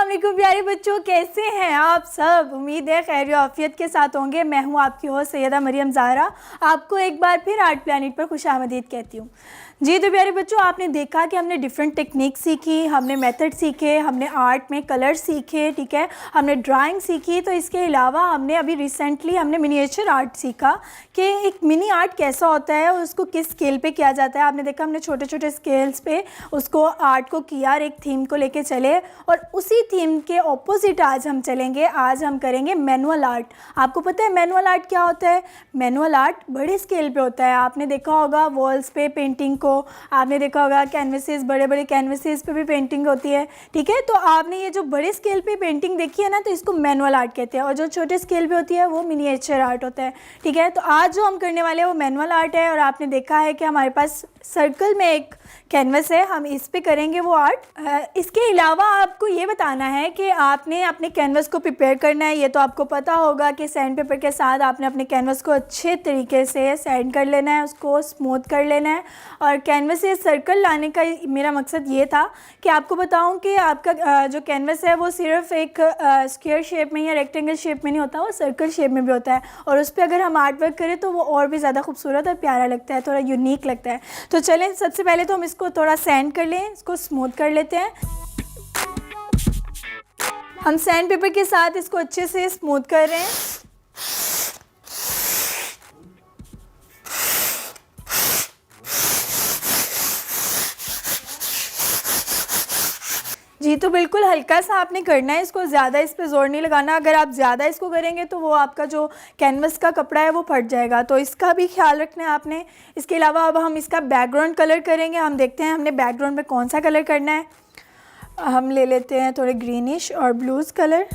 वालेकुम प्यारे बच्चों, कैसे हैं आप सब। उम्मीद है खैर आफियत के साथ होंगे। मैं हूं आपकी होस्ट सैयदा मरियम ज़ाहरा। आपको एक बार फिर आर्ट प्लैनेट पर खुशामदीद कहती हूं। जी तो प्यारे बच्चों, आपने देखा कि हमने डिफरेंट टेक्निक सीखी, हमने मेथड सीखे, हमने आर्ट में कलर सीखे, ठीक है, हमने ड्राइंग सीखी। तो इसके अलावा हमने अभी रिसेंटली हमने मिनिएचर आर्ट सीखा कि एक मिनी आर्ट कैसा होता है और उसको किस स्केल पे किया जाता है। आपने देखा हमने छोटे छोटे स्केल्स पे उसको आर्ट को किया और एक थीम को लेके चले, और उसी थीम के ऑपोजिट आज हम चलेंगे। आज हम करेंगे मैनुअल आर्ट। आपको पता है मैनुअल आर्ट क्या होता है? मैनुअल आर्ट बड़े स्केल पे होता है। आपने देखा होगा वॉल्स पे पेंटिंग को, आपने देखा होगा कैनवसेस, बड़े बड़े कैनवसेस पे भी पेंटिंग होती है, ठीक है। तो आपने ये जो बड़े स्केल पे पेंटिंग देखी है ना, तो इसको मैनुअल आर्ट कहते हैं, और जो छोटे स्केल पे होती है वो मिनिएचर आर्ट होता है, ठीक है। तो आज जो हम करने वाले हैं वो मैनुअल आर्ट है। और आपने देखा है कि हमारे पास सर्कल में एक कैनवस है, हम इस पे करेंगे वो आर्ट। इसके अलावा आपको ये बताना है कि आपने अपने कैनवस को प्रिपेयर करना है। ये तो आपको पता होगा कि सैंड पेपर के साथ आपने अपने कैनवस को अच्छे तरीके से सैंड कर लेना है, उसको स्मूथ कर लेना है। और कैनवस से सर्कल लाने का मेरा मकसद ये था कि आपको बताऊं कि आपका जो कैनवस है वो सिर्फ एक स्क्वायर शेप में या रेक्टेंगल शेप में नहीं होता, वो सर्कल शेप में भी होता है। और उस पर अगर हम आर्ट वर्क करें तो वो और भी ज़्यादा खूबसूरत और प्यारा लगता है, थोड़ा यूनिक लगता है। तो चलें, सबसे पहले तो हम इसको थोड़ा सैंड कर लें, इसको स्मूथ कर लेते हैं। हम सैंड पेपर के साथ इसको अच्छे से स्मूथ कर रहे हैं। जी तो बिल्कुल हल्का सा आपने करना है इसको, ज़्यादा इस पे ज़ोर नहीं लगाना। अगर आप ज़्यादा इसको करेंगे तो वो आपका जो कैनवस का कपड़ा है वो फट जाएगा, तो इसका भी ख्याल रखना है आपने। इसके अलावा अब हम इसका बैकग्राउंड कलर करेंगे। हम देखते हैं हमने बैकग्राउंड में कौन सा कलर करना है। हम ले लेते हैं थोड़े ग्रीनिश और ब्लूज़ कलर।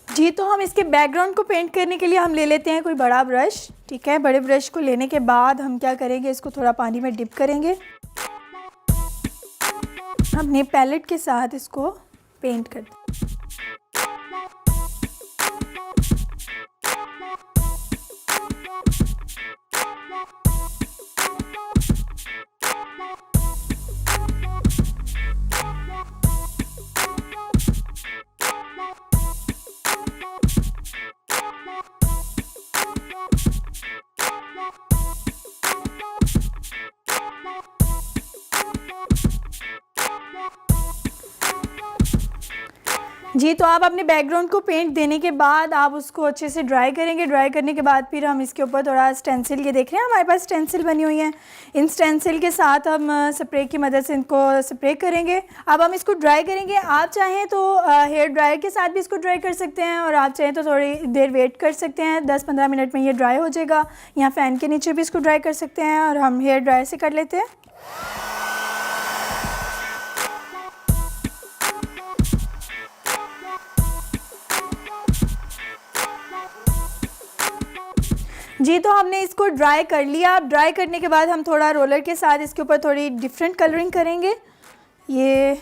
जी तो हम इसके बैकग्राउंड को पेंट करने के लिए हम ले लेते हैं कोई बड़ा ब्रश, ठीक है। बड़े ब्रश को लेने के बाद हम क्या करेंगे, इसको थोड़ा पानी में डिप करेंगे, अपने पैलेट के साथ इसको पेंट कर दें। जी तो आप अपने बैकग्राउंड को पेंट देने के बाद आप उसको अच्छे से ड्राई करेंगे। ड्राई करने के बाद फिर हम इसके ऊपर थोड़ा स्टेंसिल, ये देख रहे हैं हमारे पास स्टेंसिल बनी हुई है, इन स्टेंसिल के साथ हम स्प्रे की मदद से इनको स्प्रे करेंगे। अब हम इसको ड्राई करेंगे। आप चाहें तो हेयर ड्रायर के साथ भी इसको ड्राई कर सकते हैं, और आप चाहें तो थोड़ी देर वेट कर सकते हैं, 10-15 मिनट में ये ड्राई हो जाएगा। यहाँ फ़ैन के नीचे भी इसको ड्राई कर सकते हैं, और हम हेयर ड्रायर से कर लेते हैं। जी तो हमने इसको ड्राई कर लिया। अब ड्राई करने के बाद हम थोड़ा रोलर के साथ इसके ऊपर थोड़ी डिफरेंट कलरिंग करेंगे। ये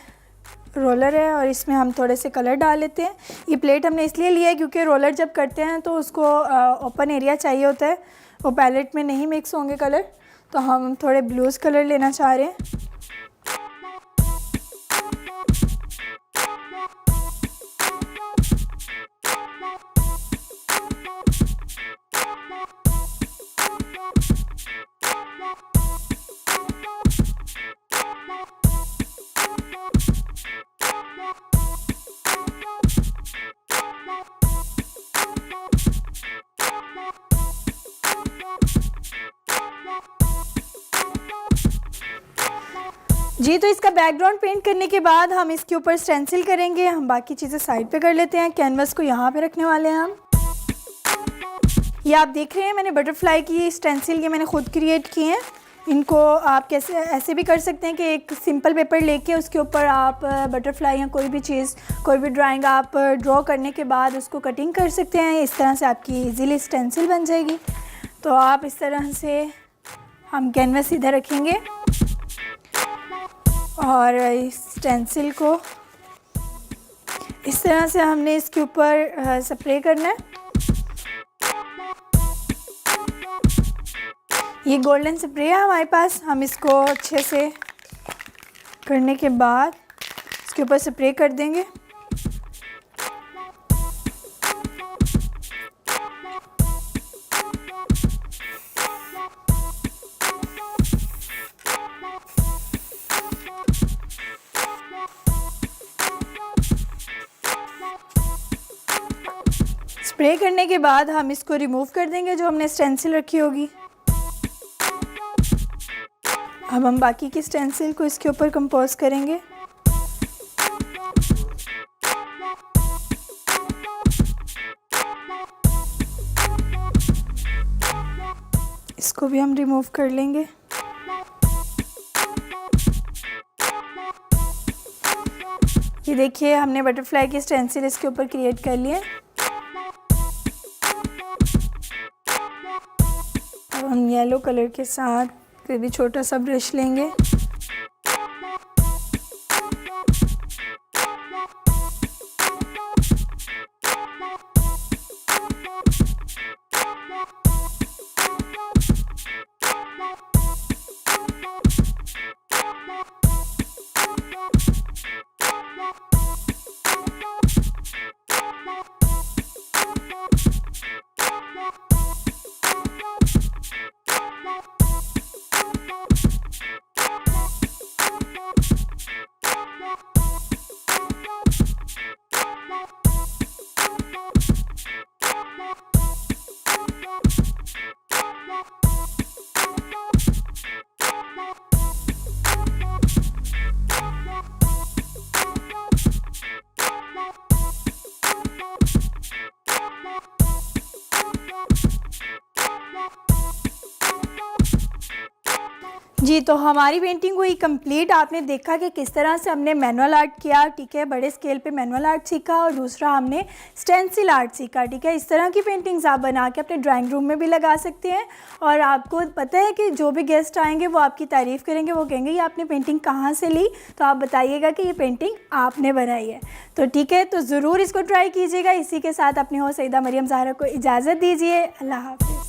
रोलर है और इसमें हम थोड़े से कलर डाल लेते हैं। ये प्लेट हमने इसलिए लिया है क्योंकि रोलर जब करते हैं तो उसको ओपन एरिया चाहिए होता है, वो पैलेट में नहीं मिक्स होंगे कलर। तो हम थोड़े ब्लूज़ कलर लेना चाह रहे हैं। जी तो इसका बैकग्राउंड पेंट करने के बाद हम इसके ऊपर स्टेंसिल करेंगे। हम बाकी चीज़ें साइड पे कर लेते हैं। कैनवस को यहाँ पे रखने वाले हैं हम। ये आप देख रहे हैं मैंने बटरफ्लाई की स्टेंसिल, ये मैंने खुद क्रिएट की हैं। इनको आप कैसे ऐसे भी कर सकते हैं कि एक सिंपल पेपर लेके उसके ऊपर आप बटरफ्लाई या कोई भी चीज़, कोई भी ड्राइंग आप ड्रॉ करने के बाद उसको कटिंग कर सकते हैं। इस तरह से आपकी इजीली स्टेंसिल बन जाएगी। तो आप इस तरह से, हम कैनवस इधर रखेंगे और इस स्टेंसिल को इस तरह से हमने इसके ऊपर स्प्रे करना है। ये गोल्डन स्प्रे है हमारे पास, हम इसको अच्छे से करने के बाद इसके ऊपर स्प्रे कर देंगे। स्प्रे करने के बाद हम इसको रिमूव कर देंगे जो हमने स्टेंसिल रखी होगी। अब हम बाकी की स्टेंसिल को इसके ऊपर कंपोज करेंगे। इसको भी हम रिमूव कर लेंगे। ये देखिए हमने बटरफ्लाई की स्टेंसिल इसके ऊपर क्रिएट कर लिए। अब हम येलो कलर के साथ फिर भी छोटा सा ब्रश लेंगे। जी, तो हमारी पेंटिंग हुई कंप्लीट। आपने देखा कि किस तरह से हमने मैनुअल आर्ट किया, ठीक है, बड़े स्केल पे मैनुअल आर्ट सीखा और दूसरा हमने स्टेंसिल आर्ट सीखा, ठीक है। इस तरह की पेंटिंग्स आप बना के अपने ड्राइंग रूम में भी लगा सकते हैं और आपको पता है कि जो भी गेस्ट आएंगे वो आपकी तारीफ़ करेंगे, वो कहेंगे ये आपने पेंटिंग कहाँ से ली, तो आप बताइएगा कि ये पेंटिंग आपने बनाई है। तो ठीक है, तो ज़रूर इसको ट्राई कीजिएगा। इसी के साथ अपनी होस्ट सईदा मरियम ज़हरा को इजाज़त दीजिए। अल्लाह हाफ़िज़।